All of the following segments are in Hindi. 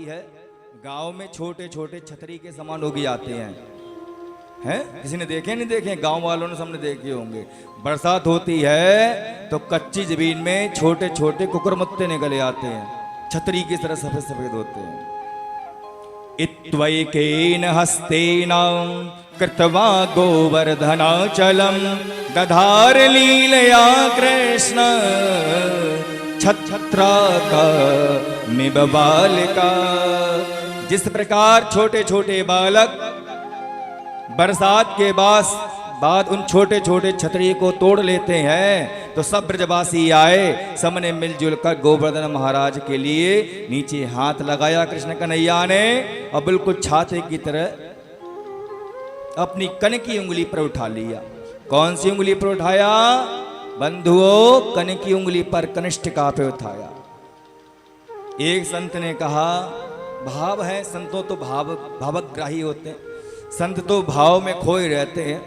है गांव में छोटे छोटे छतरी के समान उग आते हैं किसी ने देखे नहीं देखे? गांव वालों ने सबने देखे होंगे। बरसात होती है तो कच्ची जमीन में छोटे छोटे कुकुरमुत्ते निकले आते हैं, छतरी की तरह सफेद सफेद होते हैं। इत्वैकेन हस्तेन कृत्वा गोवर्धनाचलं दधार लीलया कृष्ण छत्राका मिब बालिका। जिस प्रकार छोटे छोटे बालक बरसात के बाद उन छोटे छोटे छतरी को तोड़ लेते हैं, तो सब ब्रजवासी आए, सबने मिलजुल कर गोवर्धन महाराज के लिए नीचे हाथ लगाया कृष्ण कन्हैया ने, और बिल्कुल छाते की तरह अपनी कन की उंगली पर उठा लिया। कौन सी उंगली पर उठाया बंधुओं? कन की उंगली पर कनिष्ठिका पे उठाया। एक संत ने कहा, भाव है, संतों तो भावग्राही होते हैं, संत तो भाव में खोए रहते हैं।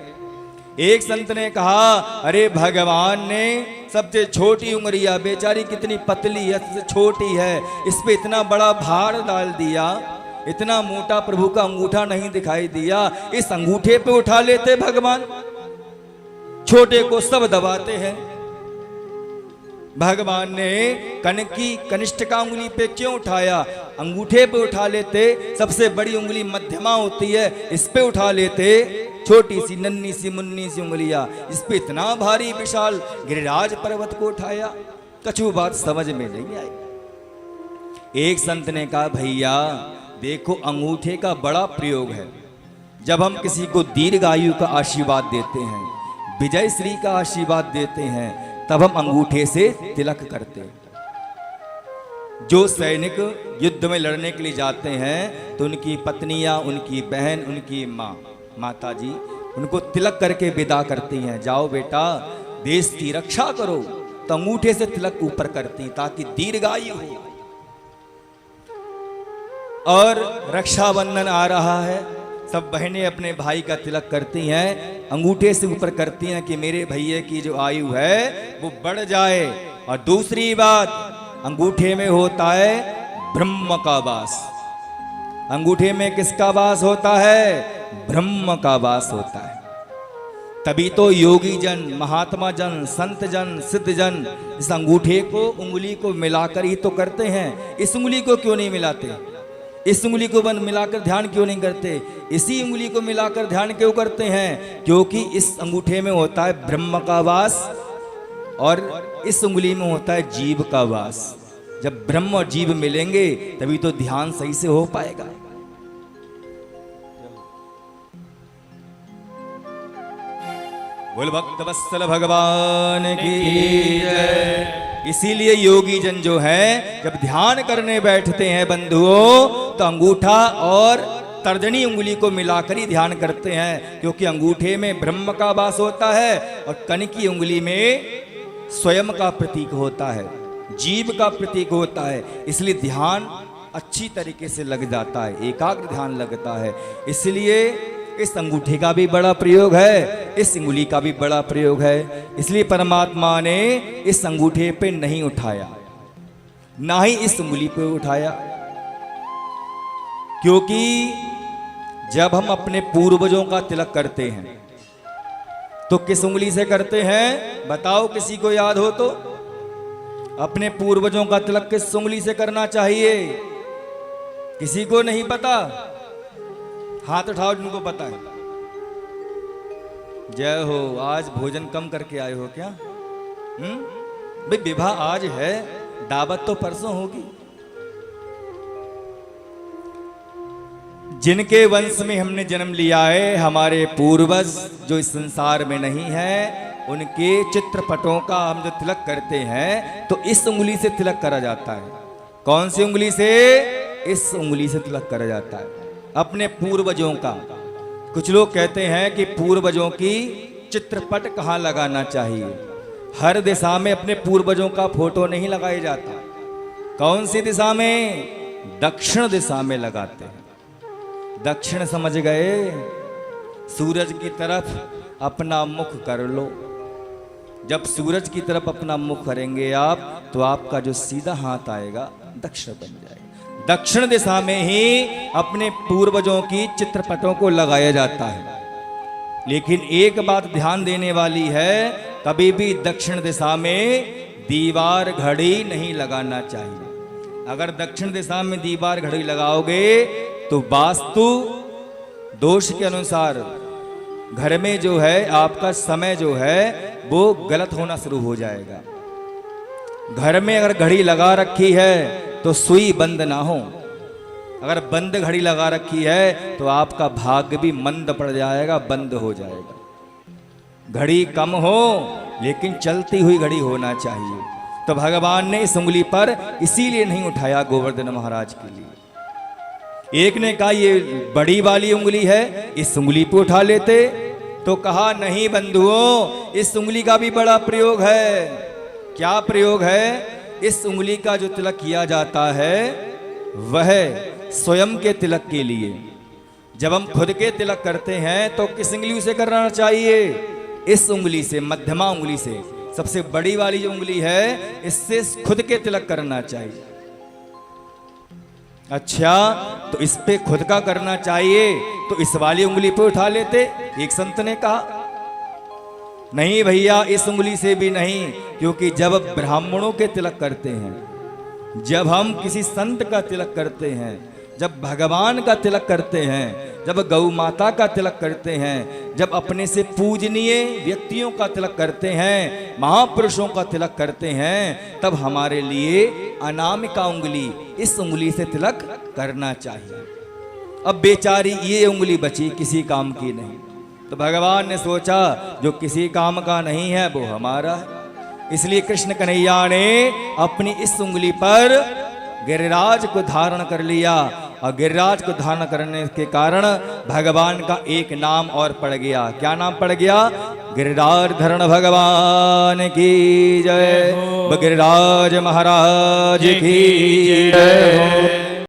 एक संत ने कहा, अरे भगवान ने सबसे छोटी उंगलियां, बेचारी कितनी पतली है, सबसे छोटी है, इस पे इतना बड़ा भार डाल दिया, इतना मोटा प्रभु का अंगूठा नहीं दिखाई दिया, इस अंगूठे पे उठा लेते भगवान, छोटे को सब दबाते हैं। भगवान ने कनिष्ठिका उंगली पे क्यों उठाया? अंगूठे पे उठा लेते, सबसे बड़ी उंगली मध्यमा होती है, इस पे उठा लेते, छोटी सी नन्ही सी मुन्नी सी उंगलियां, इस पे इतना भारी विशाल गिरिराज पर्वत को उठाया। कछु बात समझ में नहीं आई। एक संत ने कहा, भैया देखो अंगूठे का बड़ा प्रयोग है। जब हम किसी को दीर्घायु का आशीर्वाद देते हैं, विजय श्री का आशीर्वाद देते हैं, तब हम अंगूठे से तिलक करते हैं। जो सैनिक युद्ध में लड़ने के लिए जाते हैं तो उनकी पत्नियां, उनकी बहन, उनकी माता जी उनको तिलक करके विदा करती हैं, जाओ बेटा देश की रक्षा करो, तो अंगूठे से तिलक ऊपर करती ताकि दीर्घायु हो। और रक्षाबंधन आ रहा है, सब बहनें अपने भाई का तिलक करती हैं, अंगूठे से ऊपर करती हैं कि मेरे भैया की जो आयु है वो बढ़ जाए। और दूसरी बात, अंगूठे में होता है ब्रह्म का वास। अंगूठे में किसका वास होता है? ब्रह्म का वास होता है। तभी तो योगी जन, महात्मा जन, संत जन, सिद्ध जन इस अंगूठे को, उंगली को मिलाकर ही तो करते हैं। इस उंगली को क्यों नहीं मिलाते? इस उंगली को बंद मिलाकर ध्यान क्यों नहीं करते? इसी उंगली को मिलाकर ध्यान क्यों करते हैं? क्योंकि इस अंगूठे में होता है ब्रह्म का वास और इस उंगली में होता है जीव का वास। जब ब्रह्म और जीव मिलेंगे तभी तो ध्यान सही से हो पाएगा। बोल भक्त वत्सल भगवान की जय। इसीलिए योगी जन जो है जब ध्यान करने बैठते हैं बंधुओं, तो अंगूठा और तर्जनी उंगली को मिलाकर ही ध्यान करते हैं, क्योंकि अंगूठे में ब्रह्म का वास होता है और कन की उंगली में स्वयं का प्रतीक होता है, जीव का प्रतीक होता है। इसलिए ध्यान अच्छी तरीके से लग जाता है, एकाग्र ध्यान लगता है। इसलिए इस अंगूठे का भी बड़ा प्रयोग है, इस उंगली का भी बड़ा प्रयोग है। इसलिए परमात्मा ने इस अंगूठे पे नहीं उठाया, ना ही इस उंगली पे उठाया, क्योंकि जब हम अपने पूर्वजों का तिलक करते हैं तो किस उंगली से करते हैं? बताओ, किसी को याद हो तो? अपने पूर्वजों का तिलक किस उंगली से करना चाहिए? किसी को नहीं पता? हाथ उठाओ जिनको पता है। जय हो। आज भोजन कम करके आए हो क्या? भाई विवाह आज है, दावत तो परसों होगी। जिनके वंश में हमने जन्म लिया है, हमारे पूर्वज जो इस संसार में नहीं है, उनके चित्रपटों का हम जो तिलक करते हैं तो इस उंगली से तिलक करा जाता है। कौन सी उंगली से? इस उंगली से तिलक करा जाता है अपने पूर्वजों का। कुछ लोग कहते हैं कि पूर्वजों की चित्रपट कहाँ लगाना चाहिए? हर दिशा में अपने पूर्वजों का फोटो नहीं लगाया जाता। कौन सी दिशा में? दक्षिण दिशा में लगाते हैं। दक्षिण समझ गए? सूरज की तरफ अपना मुख कर लो। जब सूरज की तरफ अपना मुख करेंगे आप, तो आपका जो सीधा हाथ आएगा दक्षिण बन जाएगा। दक्षिण दिशा में ही अपने पूर्वजों की चित्रपटों को लगाया जाता है। लेकिन एक बात ध्यान देने वाली है, कभी भी दक्षिण दिशा में दीवार घड़ी नहीं लगाना चाहिए। अगर दक्षिण दिशा में दीवार घड़ी लगाओगे तो वास्तु दोष के अनुसार घर में जो है आपका समय जो है वो गलत होना शुरू हो जाएगा। घर में अगर घड़ी लगा रखी है तो सुई बंद ना हो, अगर बंद घड़ी लगा रखी है तो आपका भाग्य भी मंद पड़ जाएगा, बंद हो जाएगा। घड़ी कम हो लेकिन चलती हुई घड़ी होना चाहिए। तो भगवान ने इस उंगली पर इसीलिए नहीं उठाया गोवर्धन महाराज के लिए। एक ने कहा ये बड़ी वाली उंगली है, इस उंगली पे उठा लेते, तो कहा नहीं बंधुओं, इस उंगली का भी बड़ा प्रयोग है। क्या प्रयोग है? इस उंगली का जो तिलक किया जाता है वह स्वयं के तिलक के लिए। जब हम खुद के तिलक करते हैं तो किस उंगली से करना चाहिए? इस उंगली से, मध्यमा उंगली से। सबसे बड़ी वाली जो उंगली है इससे खुद के तिलक करना चाहिए। अच्छा, तो इस पे खुद का करना चाहिए तो इस वाली उंगली पे उठा लेते। एक संत ने कहा नहीं भैया, इस उंगली से भी नहीं, क्योंकि जब ब्राह्मणों के तिलक करते हैं, जब हम किसी संत का तिलक करते हैं, जब भगवान का तिलक करते हैं, जब गौ माता का तिलक करते हैं, जब अपने से पूजनीय व्यक्तियों का तिलक करते हैं, महापुरुषों का तिलक करते हैं, तब हमारे लिए अनामिका उंगली, इस उंगली से तिलक करना चाहिए। अब बेचारी ये उंगली बची, किसी काम की नहीं। तो भगवान ने सोचा जो किसी काम का नहीं है वो हमारा है। इसलिए कृष्ण कन्हैया ने अपनी इस उंगली पर गिरिराज को धारण कर लिया, और गिरिराज को धारण करने के कारण भगवान का एक नाम और पड़ गया। क्या नाम पड़ गया? गिरिराज धरण भगवान की जय, गिरिराज महाराज की जय।